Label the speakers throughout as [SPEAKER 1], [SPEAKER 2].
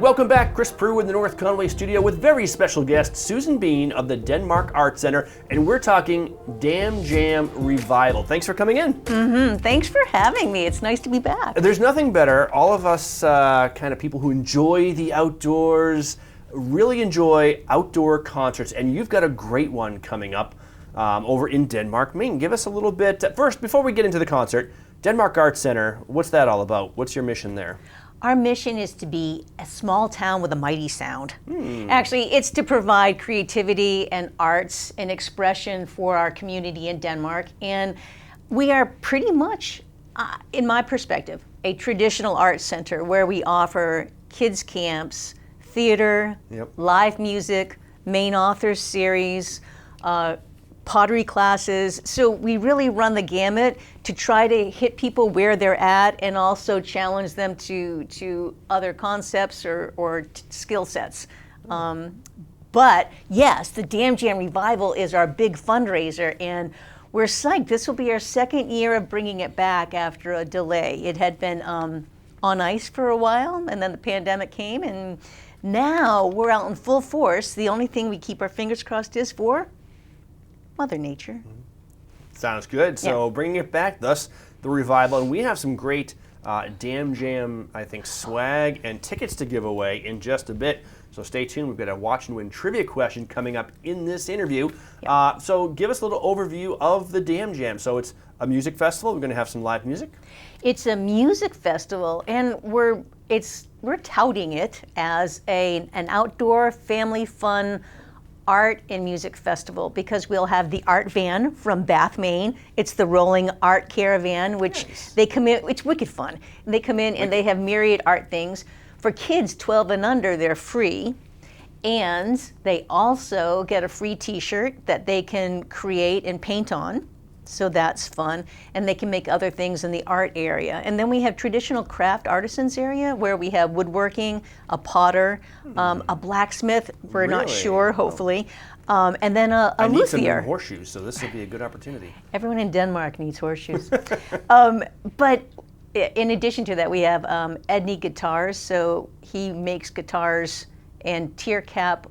[SPEAKER 1] Welcome back. Chris Prue in the North Conway studio with very special guest Susan Beane of the Denmark Art Center, and we're talking Dam Jam Revival. Thanks for coming in.
[SPEAKER 2] Thanks for having me. It's nice to be back.
[SPEAKER 1] There's nothing better. All of us kind of people who enjoy the outdoors really enjoy outdoor concerts, and you've got a great one coming up over in Denmark, Maine. Give us a little bit, first, before we get into the concert, Denmark Art Center, what's that all about? What's your mission there?
[SPEAKER 2] Our mission is to be a small town with a mighty sound. Actually, it's to provide creativity and arts and expression for our community in Denmark. And we are pretty much, in my perspective, a traditional arts center where we offer kids camps, theater, live music, Maine authors series, pottery classes. So we really run the gamut to try to hit people where they're at and also challenge them to other concepts or skill sets. But yes, the Dam Jam Revival is our big fundraiser, and we're psyched. This will be our second year of bringing it back after a delay. It had been on ice for a while, and then the pandemic came, and now we're out in full force. The only thing we keep our fingers crossed is for Mother Nature.
[SPEAKER 1] Sounds good. So bringing it back, thus the revival, and we have some great Dam Jam, I think, swag and tickets to give away in just a bit. So stay tuned. We've got a watch and win trivia question coming up in this interview. So give us a little overview of the Dam Jam. So it's a music festival. We're going to have some live music.
[SPEAKER 2] It's a music festival, and we're touting it as an outdoor family fun art and music festival, because we'll have the art van from Bath, Maine. It's the rolling art caravan, which they come in, it's wicked fun. They come in and they have myriad art things. For kids 12 and under, they're free. And they also get a free t-shirt that they can create and paint on. So that's fun. And they can make other things in the art area. And then we have traditional craft artisans area where we have woodworking, a potter, a blacksmith, we're not sure, hopefully, and then a luthier. I need some new
[SPEAKER 1] horseshoes, so this will be a good opportunity.
[SPEAKER 2] Everyone in Denmark needs horseshoes. But in addition to that, we have Edney Guitars, so he makes guitars and tear cap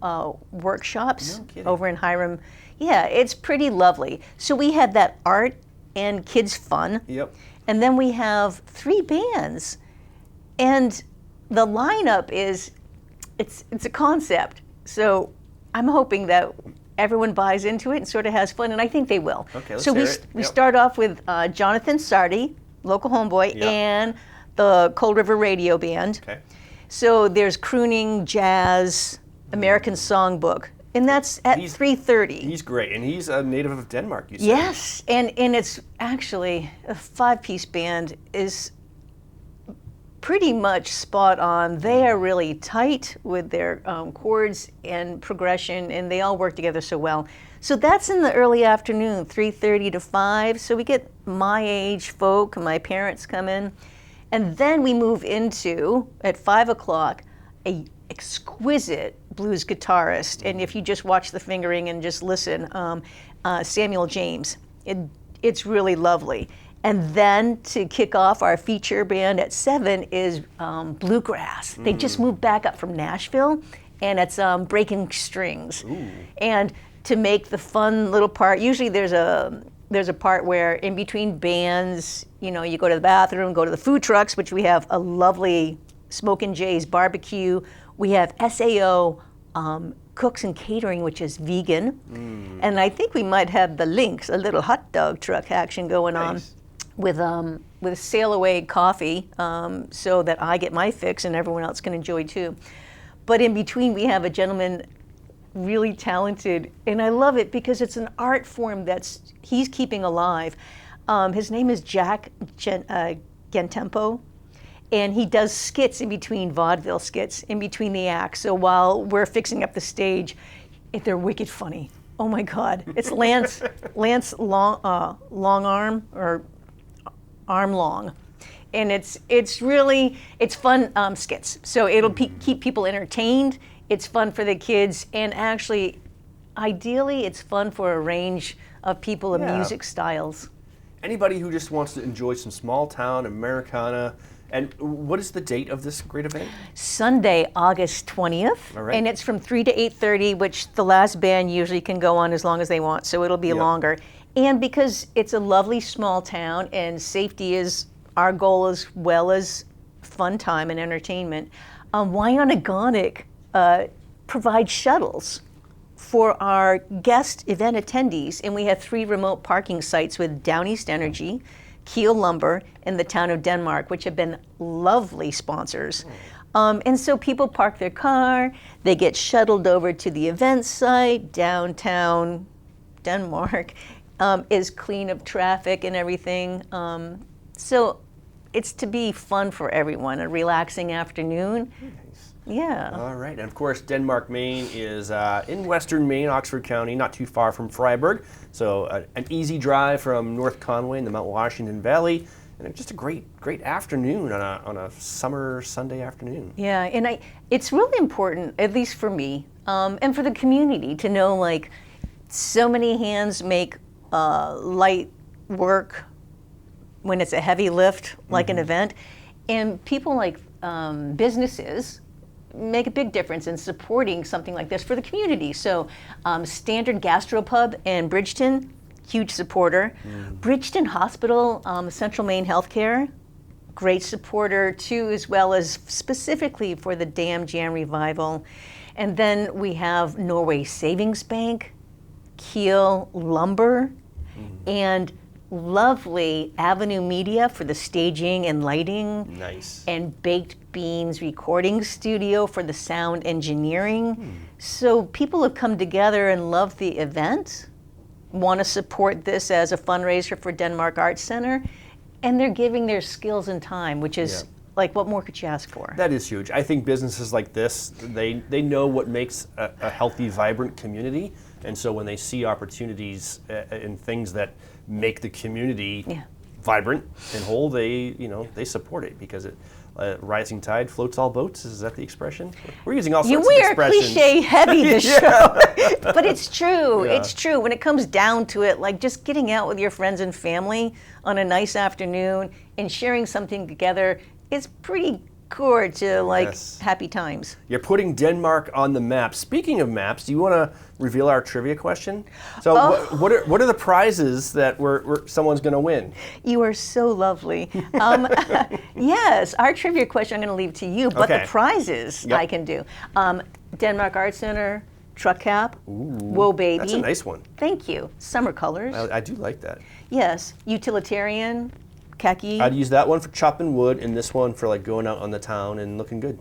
[SPEAKER 2] workshops over in Hiram. Yeah, it's pretty lovely. So we have that art and kids fun. And then we have 3 bands. And the lineup is, it's a concept. So I'm hoping that everyone buys into it and sort of has fun, and I think they will.
[SPEAKER 1] Okay, let's
[SPEAKER 2] so
[SPEAKER 1] hear it.
[SPEAKER 2] We start off with Jonathan Sarty, local homeboy, and the Cold River Radio Band. So there's crooning, jazz, American songbook. And that's at 3:30.
[SPEAKER 1] He's great, and he's a native of Denmark, you said.
[SPEAKER 2] Yes, and it's actually, a 5-piece band is pretty much spot on. They are really tight with their chords and progression, and they all work together so well. So that's in the early afternoon, 3:30 to 5. So we get my age folk, my parents come in. And then we move into, at 5 o'clock, a exquisite blues guitarist, and if you just watch the fingering and just listen, Samuel James, it's really lovely. And then to kick off our feature band at 7 is bluegrass. They just moved back up from Nashville, and it's Breakin strings. And to make the fun little part, usually there's a part where in between bands, you know, you go to the bathroom, go to the food trucks, which we have a lovely Smokin' Jay's barbecue. We have SAO Cooks and Catering, which is vegan. And I think we might have the Lynx, a little hot dog truck action going on with Sail Away coffee, so that I get my fix and everyone else can enjoy too. But in between, we have a gentleman really talented, and I love it because it's an art form he's keeping alive. His name is Jack Gentempo. And he does skits in between, vaudeville skits, in between the acts. So while we're fixing up the stage, they're wicked funny. Oh my God. It's Lance Long Arm, or Arm Long. And it's fun skits. So it'll keep people entertained. It's fun for the kids. And actually, ideally, it's fun for a range of people of music styles.
[SPEAKER 1] anybody who just wants to enjoy some small town Americana. And what is the date of this great event?
[SPEAKER 2] Sunday, August 20th,
[SPEAKER 1] All right.
[SPEAKER 2] and it's from 3 to 8:30, which the last band usually can go on as long as they want, so it'll be longer. And because it's a lovely small town and safety is our goal as well as fun time and entertainment, Wyandotte provides shuttles for our guest event attendees, and we have 3 remote parking sites with Downeast Energy, Kiel Lumber, and the Town of Denmark, which have been lovely sponsors. And so people park their car, they get shuttled over to the event site. Downtown Denmark is clean of traffic and everything. So it's to be fun for everyone, a relaxing afternoon.
[SPEAKER 1] Nice.
[SPEAKER 2] Yeah.
[SPEAKER 1] All right, and of course, Denmark, Maine is in western Maine, Oxford County, not too far from Freiburg. So an easy drive from North Conway in the Mount Washington Valley, and just a great afternoon on a summer Sunday afternoon.
[SPEAKER 2] Yeah, and it's really important, at least for me, and for the community, to know like so many hands make light work when it's a heavy lift, like an event, and people like businesses make a big difference in supporting something like this for the community. So Standard Gastropub in Bridgeton, huge supporter. Bridgeton Hospital, Central Maine Healthcare, great supporter too, as well as specifically for the Dam Jam Revival. And then we have Norway Savings Bank, Kiel Lumber, and lovely Avenue Media for the staging and lighting.
[SPEAKER 1] Nice.
[SPEAKER 2] And Baked Beane's recording studio for the sound engineering. So people have come together and love the event, want to support this as a fundraiser for Denmark Arts Center, and they're giving their skills and time, which is like, what more could you ask for?
[SPEAKER 1] That is huge. I think businesses like this, they know what makes a healthy, vibrant community, and so when they see opportunities in things that make the community vibrant and whole, they support it, because rising tide floats all boats. Is that the expression? We're using all sorts of expressions.
[SPEAKER 2] We are cliche heavy this show, but it's true. Yeah. It's true. When it comes down to it, like just getting out with your friends and family on a nice afternoon and sharing something together is pretty core to like happy times. You're
[SPEAKER 1] putting Denmark on the map. Speaking of maps, do you want to reveal our trivia question? So what are the prizes that someone's going to win?
[SPEAKER 2] You are so lovely. Yes, our trivia question I'm going to leave to you, but the prizes I can do. Denmark Arts Center, truck cap, Whoa Baby.
[SPEAKER 1] That's a nice one.
[SPEAKER 2] Thank you. Summer colors.
[SPEAKER 1] I do like that.
[SPEAKER 2] Yes, utilitarian, khaki.
[SPEAKER 1] I'd use that one for chopping wood, and this one for like going out on the town and looking good.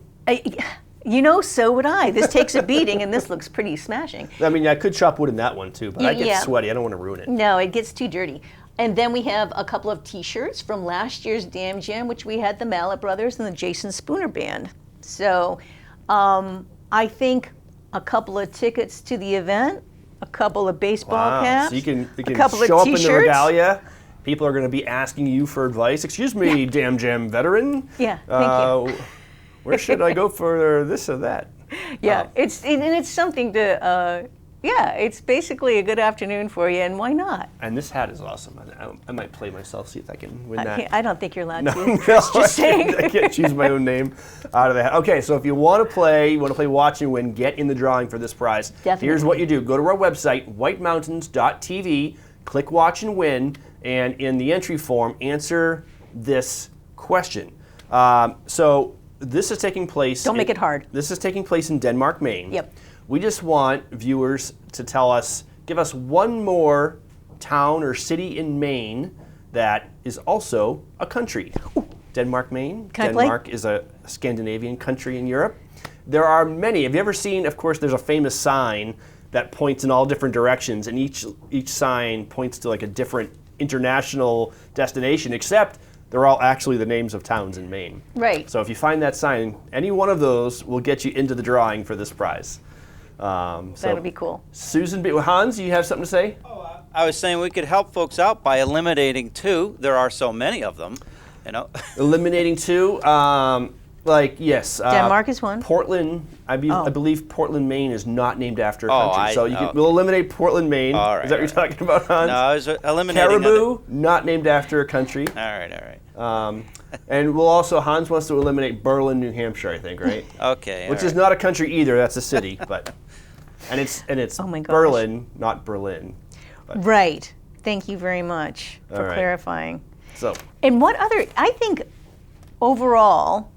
[SPEAKER 2] So would I. This takes a beating, and this looks pretty smashing.
[SPEAKER 1] I mean, I could chop wood in that one too, but I get sweaty. I don't want to ruin it.
[SPEAKER 2] No, it gets too dirty. And then we have a couple of T-shirts from last year's Dam Jam, which we had the Mallet Brothers and the Jason Spooner Band. So I think a couple of tickets to the event, a couple of baseball caps,
[SPEAKER 1] so you can
[SPEAKER 2] a couple
[SPEAKER 1] show
[SPEAKER 2] of
[SPEAKER 1] up in
[SPEAKER 2] T-shirts.
[SPEAKER 1] the regalia. People are going to be asking you for advice. Excuse me, Dam Jam veteran.
[SPEAKER 2] Yeah, thank you.
[SPEAKER 1] Where should I go for this or that?
[SPEAKER 2] Yeah, it's something to. It's basically a good afternoon for you, and why not?
[SPEAKER 1] And this hat is awesome. I might play myself, see if I can win that.
[SPEAKER 2] I don't think you're allowed to.
[SPEAKER 1] No,
[SPEAKER 2] just saying.
[SPEAKER 1] I can't choose my own name out of the hat. Okay, so if you want to play Watch and Win, get in the drawing for this prize.
[SPEAKER 2] Definitely.
[SPEAKER 1] Here's what you do. Go to our website, whitemountains.tv, click Watch and Win, and in the entry form, answer this question. So this is taking place...
[SPEAKER 2] Don't make it hard.
[SPEAKER 1] This is taking place in Denmark, Maine.
[SPEAKER 2] Yep.
[SPEAKER 1] We just want viewers to give us one more town or city in Maine that is also a country. Denmark, Maine.
[SPEAKER 2] Can
[SPEAKER 1] Denmark is a Scandinavian country in Europe. There are many. Have you ever seen, of course, there's a famous sign that points in all different directions, and each sign points to like a different international destination, except they're all actually the names of towns in Maine.
[SPEAKER 2] Right.
[SPEAKER 1] So if you find that sign, any one of those will get you into the drawing for this prize.
[SPEAKER 2] That would be cool.
[SPEAKER 1] Susan, Hans, you have something to say?
[SPEAKER 3] Oh, I was saying we could help folks out by eliminating 2. There are so many of them,
[SPEAKER 1] Eliminating 2. Like, yes.
[SPEAKER 2] Denmark is one.
[SPEAKER 1] Portland, I believe Portland, Maine is not named after a
[SPEAKER 3] Oh,
[SPEAKER 1] country. So we'll eliminate Portland, Maine.
[SPEAKER 3] All right,
[SPEAKER 1] is that what you're talking about, Hans?
[SPEAKER 3] No, I was eliminating
[SPEAKER 1] Caribou, not named after a country.
[SPEAKER 3] All right.
[SPEAKER 1] And we'll also, Hans wants to eliminate Berlin, New Hampshire, I think, right?
[SPEAKER 3] Okay.
[SPEAKER 1] Which is not a country either, that's a city. but And it's
[SPEAKER 2] Oh my gosh.
[SPEAKER 1] Berlin, not Berlin.
[SPEAKER 2] Right. Thank you very much for
[SPEAKER 1] All right.
[SPEAKER 2] clarifying.
[SPEAKER 1] So,
[SPEAKER 2] And what other, I think overall,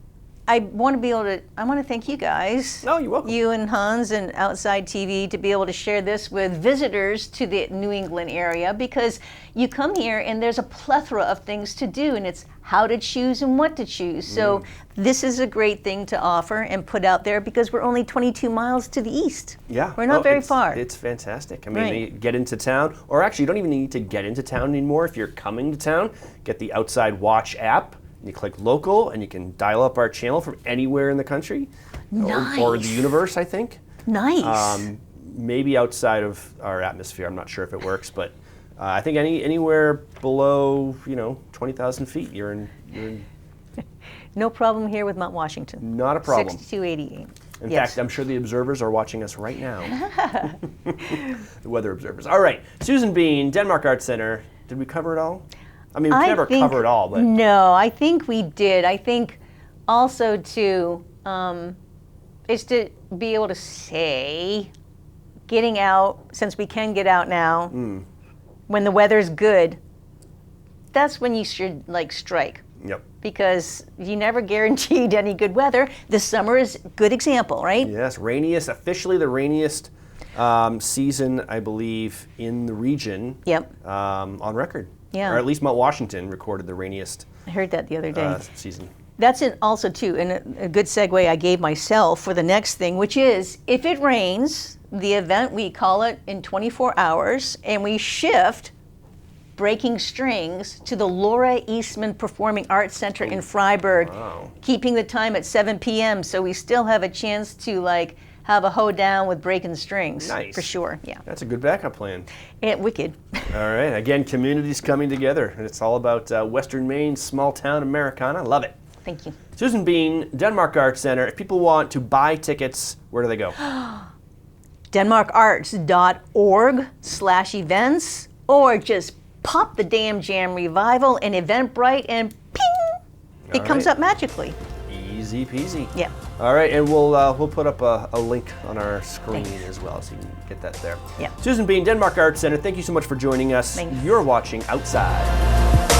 [SPEAKER 2] I want to thank you guys.
[SPEAKER 1] Oh, you're welcome.
[SPEAKER 2] You and Hans and Outside TV to be able to share this with visitors to the New England area, because you come here and there's a plethora of things to do, and it's how to choose and what to choose. So this is a great thing to offer and put out there, because we're only 22 miles to the east.
[SPEAKER 1] yeah.
[SPEAKER 2] We're not very far.
[SPEAKER 1] It's fantastic. I mean,
[SPEAKER 2] Right.
[SPEAKER 1] you get into town, or actually you don't even need to get into town anymore. If you're coming to town, get the Outside Watch app. You click local, and you can dial up our channel from anywhere in the country, or the
[SPEAKER 2] Nice.
[SPEAKER 1] universe, I think.
[SPEAKER 2] Nice.
[SPEAKER 1] Maybe outside of our atmosphere. I'm not sure if it works, but I think anywhere below 20,000 feet, you're in
[SPEAKER 2] No problem here with Mount Washington.
[SPEAKER 1] not a problem.
[SPEAKER 2] 6288.
[SPEAKER 1] In
[SPEAKER 2] Yes.
[SPEAKER 1] fact, I'm sure the observers are watching us right now. The weather observers. All right, Susan Beane, Denmark Arts Center. Did we cover it all? I mean, we
[SPEAKER 2] I
[SPEAKER 1] never
[SPEAKER 2] think-
[SPEAKER 1] cover it all, but
[SPEAKER 2] No, I think we did. I think also too is to be able to say, getting out, since we can get out now, when the weather's good, that's when you should strike,
[SPEAKER 1] yep.
[SPEAKER 2] because you never guaranteed any good weather. This summer is a good example, right?
[SPEAKER 1] Yes, officially the rainiest season, I believe, in the region.
[SPEAKER 2] Yep.
[SPEAKER 1] On record.
[SPEAKER 2] Yeah.
[SPEAKER 1] Or at least Mount Washington recorded the rainiest
[SPEAKER 2] I heard that the other day.
[SPEAKER 1] season.
[SPEAKER 2] That's it also too, and a good segue I gave myself for the next thing, which is, if it rains, the event, we call it in 24 hours, and we shift Breaking Strings to the Laura Eastman Performing Arts Center in Freiburg, keeping the time at 7 p.m. So we still have a chance to have a hoedown with Breaking Strings.
[SPEAKER 1] Nice.
[SPEAKER 2] For sure, yeah.
[SPEAKER 1] That's a good backup plan.
[SPEAKER 2] Wicked.
[SPEAKER 1] All right. Again, communities coming together. And it's all about Western Maine, small town Americana. Love it.
[SPEAKER 2] Thank you.
[SPEAKER 1] Susan Beane, Denmark Arts Center. If people want to buy tickets, where do they go?
[SPEAKER 2] denmarkarts.org/events, or just pop the Damn Jam Revival in Eventbrite and ping! It comes
[SPEAKER 1] right.
[SPEAKER 2] up magically.
[SPEAKER 1] Easy peasy.
[SPEAKER 2] Yeah.
[SPEAKER 1] All right, and we'll put up a link on our screen as well, so you can get that there.
[SPEAKER 2] Yeah.
[SPEAKER 1] Susan Beane, Denmark Arts Center, thank you so much for joining us.
[SPEAKER 2] Thanks.
[SPEAKER 1] You're watching Outside.